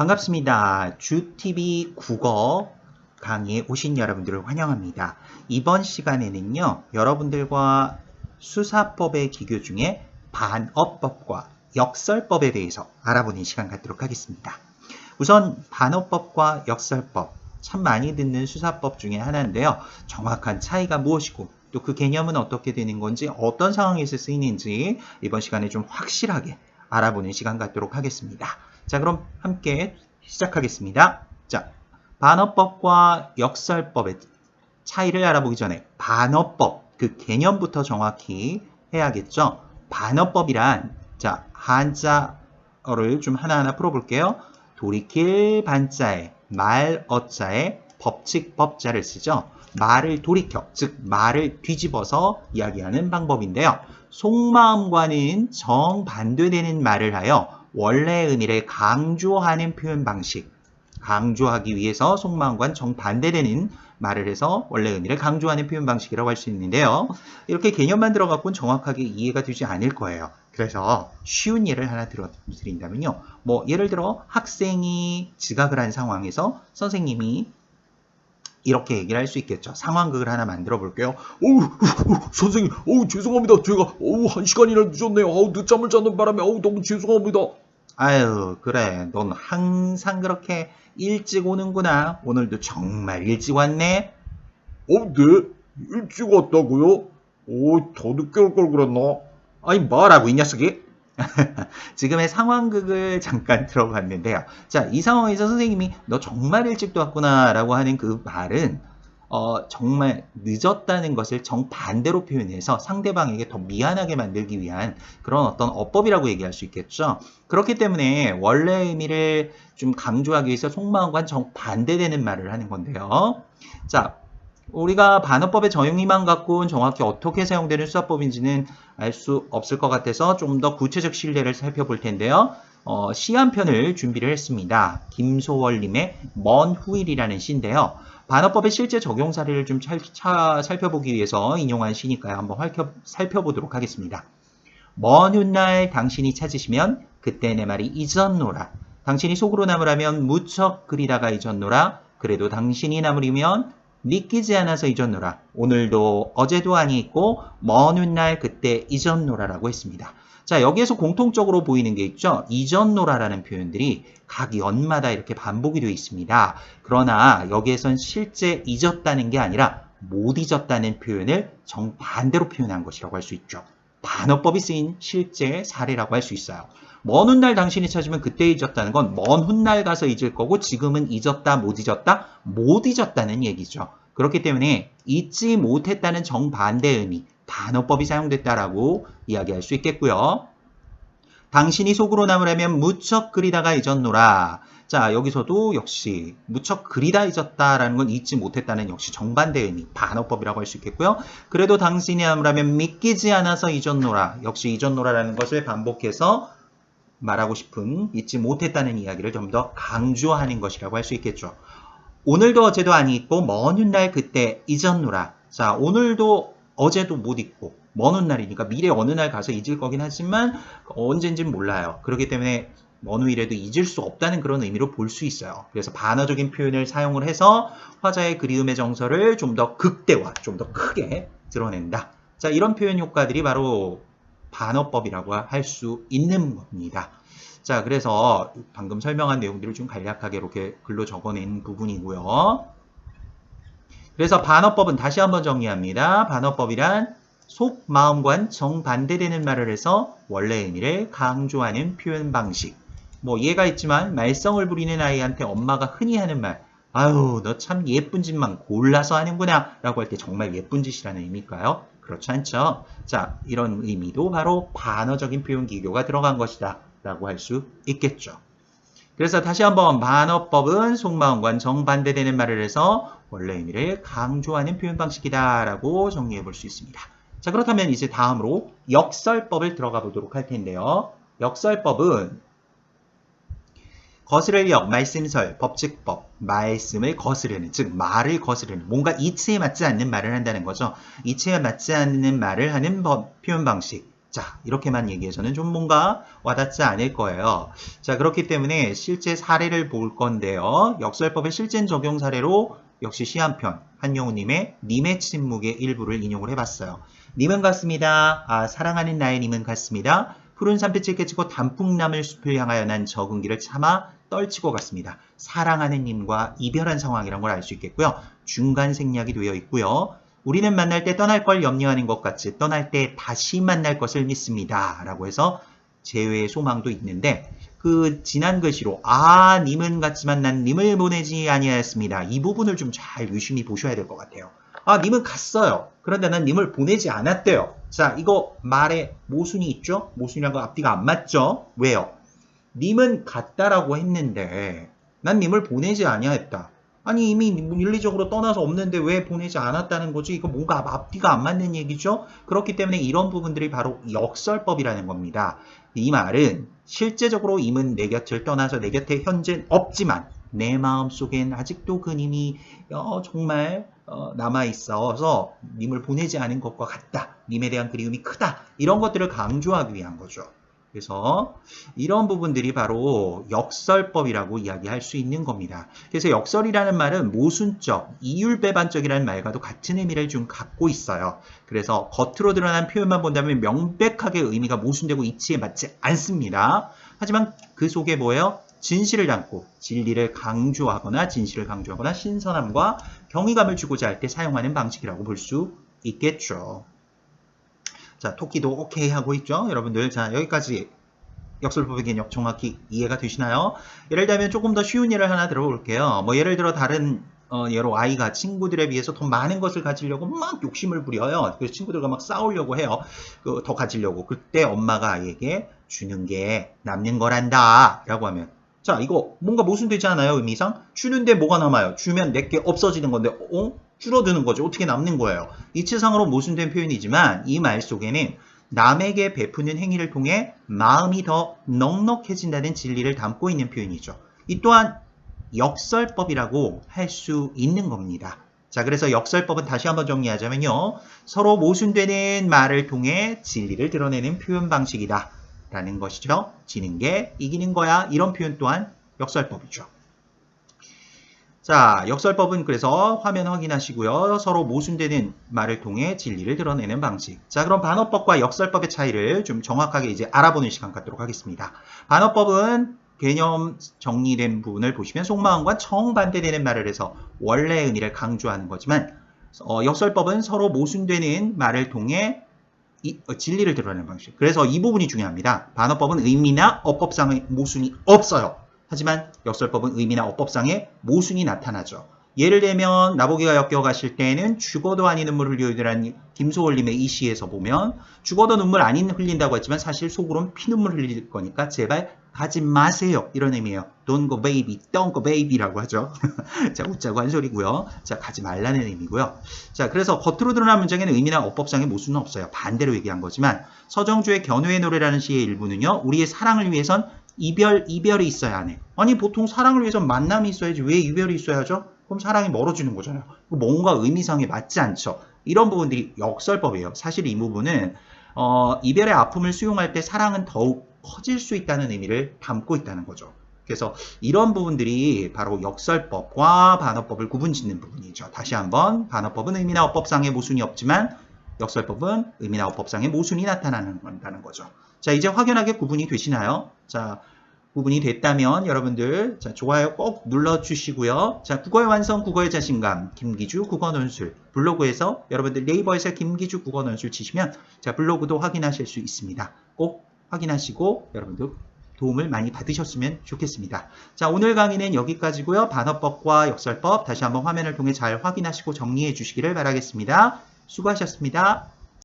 반갑습니다. 주TV 국어 강의에 오신 여러분들을 환영합니다. 이번 시간에는요, 여러분들과 수사법의 기교 중에 반어법과 역설법에 대해서 알아보는 시간 갖도록 하겠습니다. 우선 반어법과 역설법, 참 많이 듣는 수사법 중에 하나인데요. 정확한 차이가 무엇이고 또 그 개념은 어떻게 되는 건지, 어떤 상황에서 쓰이는지 이번 시간에 좀 확실하게 알아보는 시간 갖도록 하겠습니다. 자, 그럼 함께 시작하겠습니다. 자, 반어법과 역설법의 차이를 알아보기 전에 반어법, 그 개념부터 정확히 해야겠죠. 반어법이란, 자, 한자어를 좀 하나하나 풀어볼게요. 돌이킬 반자에, 말어자에, 법칙 법자를 쓰죠. 말을 돌이켜, 즉 말을 뒤집어서 이야기하는 방법인데요. 속마음과는 정반대되는 말을 하여 원래의 의미를 강조하는 표현 방식. 강조하기 위해서 속마음과는 정반대되는 말을 해서 원래의 의미를 강조하는 표현 방식이라고 할 수 있는데요. 이렇게 개념만 들어갖고는 정확하게 이해가 되지 않을 거예요. 그래서 쉬운 예를 하나 드린다면요. 예를 들어 학생이 지각을 한 상황에서 선생님이 이렇게 얘기를 할 수 있겠죠. 상황극을 하나 만들어 볼게요. 선생님, 죄송합니다. 제가, 1시간이나 늦었네요. 늦잠을 자는 바람에, 너무 죄송합니다. 아유, 그래. 넌 항상 그렇게 일찍 오는구나. 오늘도 정말 일찍 왔네. 네? 일찍 왔다고요? 더 늦게 올 걸 그랬나? 아니, 뭐라고, 이 녀석이? 지금의 상황극을 잠깐 들어봤는데요. 자, 이 상황에서 선생님이 너 정말 일찍 왔구나 라고 하는 그 말은 정말 늦었다는 것을 정반대로 표현해서 상대방에게 더 미안하게 만들기 위한 그런 어떤 어법이라고 얘기할 수 있겠죠. 그렇기 때문에 원래 의미를 좀 강조하기 위해서 속마음과는 정반대되는 말을 하는 건데요. 자, 우리가 반어법의 정의만 갖고는 정확히 어떻게 사용되는 수사법인지는 알 수 없을 것 같아서 좀 더 구체적 실례를 살펴볼 텐데요. 시 한 편을 준비를 했습니다. 김소월님의 먼 후일이라는 시인데요. 반어법의 실제 적용 사례를 좀 살펴보기 위해서 인용한 시니까요. 한번 살펴보도록 하겠습니다. 먼 훗날 당신이 찾으시면 그때 내 말이 잊었노라. 당신이 속으로 남으라면 무척 그리다가 잊었노라. 그래도 당신이 남으리면 믿기지 않아서 잊었노라. 오늘도 어제도 아니있고 먼 훗날 그때 잊었노라라고 했습니다. 자, 여기에서 공통적으로 보이는 게 있죠. 잊었노라라는 표현들이 각 연마다 이렇게 반복이 되어 있습니다. 그러나 여기에선 실제 잊었다는 게 아니라 못 잊었다는 표현을 정반대로 표현한 것이라고 할 수 있죠. 반어법이 쓰인 실제 사례라고 할 수 있어요. 먼 훗날 당신이 찾으면 그때 잊었다는 건 먼 훗날 가서 잊을 거고, 지금은 잊었다, 못 잊었다, 못 잊었다는 얘기죠. 그렇기 때문에 잊지 못했다는 정반대의 의미, 반어법이 사용됐다라고 이야기할 수 있겠고요. 당신이 속으로 남으려면 무척 그리다가 잊었노라. 자, 여기서도 역시 무척 그리다 잊었다라는 건 잊지 못했다는 역시 정반대의 의미, 반어법이라고 할 수 있겠고요. 그래도 당신이 남으려면 믿기지 않아서 잊었노라. 역시 잊었노라라는 것을 반복해서 말하고 싶은 잊지 못했다는 이야기를 좀 더 강조하는 것이라고 할 수 있겠죠. 오늘도 어제도 아니있고 먼 훗날 그때 잊었노라. 자, 오늘도 어제도 못 잊고 먼 훗날이니까 미래 어느 날 가서 잊을 거긴 하지만 언젠진 몰라요. 그렇기 때문에 먼 후일에도 잊을 수 없다는 그런 의미로 볼 수 있어요. 그래서 반어적인 표현을 사용을 해서 화자의 그리움의 정서를 좀 더 극대화, 좀 더 크게 드러낸다. 자, 이런 표현 효과들이 바로 반어법이라고 할 수 있는 겁니다. 자, 그래서 방금 설명한 내용들을 좀 간략하게 이렇게 글로 적어낸 부분이고요. 그래서 반어법은 다시 한번 정리합니다. 반어법이란 속마음과는 정반대되는 말을 해서 원래 의미를 강조하는 표현 방식. 이해가 있지만 말썽을 부리는 아이한테 엄마가 흔히 하는 말, 아유, 너 참 예쁜 짓만 골라서 하는구나 라고 할 때 정말 예쁜 짓이라는 의미일까요? 그렇지 않죠? 자, 이런 의미도 바로 반어적인 표현 기교가 들어간 것이다 라고 할 수 있겠죠. 그래서 다시 한번 반어법은 속마음과는 정반대되는 말을 해서 원래 의미를 강조하는 표현 방식이다 라고 정리해 볼 수 있습니다. 자, 그렇다면 이제 다음으로 역설법을 들어가 보도록 할 텐데요. 역설법은 거스를 역, 말씀설, 법칙법, 말씀을 거스르는, 즉 말을 거스르는, 뭔가 이치에 맞지 않는 말을 한다는 거죠. 이치에 맞지 않는 말을 하는 표현 방식. 자, 이렇게만 얘기해서는 좀 뭔가 와닿지 않을 거예요. 자, 그렇기 때문에 실제 사례를 볼 건데요. 역설법의 실践 적용 사례로 역시 시 한 편, 한영우님의 님의 침묵의 일부를 인용을 해봤어요. 님은 같습니다. 아, 사랑하는 나의 님은 같습니다. 푸른 산빛을 깨치고 단풍나물 숲을 향하여 난 적은 길을 참아 떨치고 갔습니다. 사랑하는 님과 이별한 상황이란 걸 알 수 있겠고요. 중간 생략이 되어 있고요. 우리는 만날 때 떠날 걸 염려하는 것 같이 떠날 때 다시 만날 것을 믿습니다. 라고 해서 재회의 소망도 있는데 그 지난 글씨로 님은 같지만 난 님을 보내지 아니하였습니다. 이 부분을 좀 잘 유심히 보셔야 될 것 같아요. 님은 갔어요. 그런데 난 님을 보내지 않았대요. 자, 이거 말에 모순이 있죠? 모순이란 거 앞뒤가 안 맞죠? 왜요? 님은 갔다라고 했는데 난 님을 보내지 아니하였다. 아니 이미 윤리적으로 떠나서 없는데 왜 보내지 않았다는 거지? 이거 뭔가 앞뒤가 안 맞는 얘기죠? 그렇기 때문에 이런 부분들이 바로 역설법이라는 겁니다. 이 말은 실제적으로 임은 내 곁을 떠나서 내 곁에 현재 없지만 내 마음속엔 아직도 그 님이 정말 남아있어서 님을 보내지 않은 것과 같다. 님에 대한 그리움이 크다. 이런 것들을 강조하기 위한 거죠. 그래서 이런 부분들이 바로 역설법이라고 이야기할 수 있는 겁니다. 그래서 역설이라는 말은 모순적, 이율배반적이라는 말과도 같은 의미를 좀 갖고 있어요. 그래서 겉으로 드러난 표현만 본다면 명백하게 의미가 모순되고 이치에 맞지 않습니다. 하지만 그 속에 뭐예요? 진실을 담고 진리를 강조하거나 신선함과 경이감을 주고자 할 때 사용하는 방식이라고 볼 수 있겠죠. 자, 토끼도 오케이 하고 있죠? 여러분들, 자, 여기까지 역설법의 개념 정확히 이해가 되시나요? 예를 들면 조금 더 쉬운 예를 하나 들어볼게요. 뭐 예를 들어 다른 예로 아이가 친구들에 비해서 더 많은 것을 가지려고 막 욕심을 부려요. 그래서 친구들과 막 싸우려고 해요. 더 가지려고. 그때 엄마가 아이에게 주는 게 남는 거란다 라고 하면 자, 이거 뭔가 모순되지 않아요? 의미상? 주는데 뭐가 남아요? 주면 내게 없어지는 건데 줄어드는 거죠. 어떻게 남는 거예요? 이치상으로 모순된 표현이지만 이 말 속에는 남에게 베푸는 행위를 통해 마음이 더 넉넉해진다는 진리를 담고 있는 표현이죠. 이 또한 역설법이라고 할 수 있는 겁니다. 자, 그래서 역설법은 다시 한번 정리하자면요. 서로 모순되는 말을 통해 진리를 드러내는 표현 방식이다. 라는 것이죠. 지는 게 이기는 거야. 이런 표현 또한 역설법이죠. 자, 역설법은 그래서 화면 확인하시고요. 서로 모순되는 말을 통해 진리를 드러내는 방식. 자, 그럼 반어법과 역설법의 차이를 좀 정확하게 이제 알아보는 시간 갖도록 하겠습니다. 반어법은 개념 정리된 부분을 보시면 속마음과 정반대되는 말을 해서 원래의 의미를 강조하는 거지만 역설법은 서로 모순되는 말을 통해 진리를 드러내는 방식. 그래서 이 부분이 중요합니다. 반어법은 의미나 어법상의 모순이 없어요. 하지만 역설법은 의미나 어법상의 모순이 나타나죠. 예를 들면 나보기가 엮여가실 때에는 죽어도 아닌 눈물을 흘리라는 김소월님의 이 시에서 보면 죽어도 눈물 안 흘린다고 했지만 사실 속으로는 피눈물 흘릴 거니까 제발 가지 마세요. 이런 의미예요. Don't go baby, don't go baby라고 하죠. 자, 웃자고 한 소리고요. 자, 가지 말라는 의미고요. 자, 그래서 겉으로 드러난 문장에는 의미나 어법상의 모순은 없어요. 반대로 얘기한 거지만 서정주의 견우의 노래라는 시의 일부는요. 우리의 사랑을 위해선 이별이 있어야 하네. 아니 보통 사랑을 위해선 만남이 있어야지 왜 이별이 있어야죠? 그럼 사랑이 멀어지는 거잖아요. 뭔가 의미상에 맞지 않죠. 이런 부분들이 역설법이에요. 사실 이 부분은 이별의 아픔을 수용할 때 사랑은 더욱 커질 수 있다는 의미를 담고 있다는 거죠. 그래서 이런 부분들이 바로 역설법과 반어법을 구분짓는 부분이죠. 다시 한번 반어법은 의미나 어법상의 모순이 없지만 역설법은 의미나 어법상의 모순이 나타나는 거죠. 자, 이제 확연하게 구분이 되시나요? 자, 구분이 됐다면 여러분들 자, 좋아요 꼭 눌러주시고요. 자, 국어의 완성, 국어의 자신감, 김기주 국어논술 블로그에서 여러분들 네이버에서 김기주 국어논술 치시면 자, 블로그도 확인하실 수 있습니다. 꼭 확인하시고 여러분들 도움을 많이 받으셨으면 좋겠습니다. 자, 오늘 강의는 여기까지고요. 반어법과 역설법 다시 한번 화면을 통해 잘 확인하시고 정리해 주시기를 바라겠습니다. 수고하셨습니다.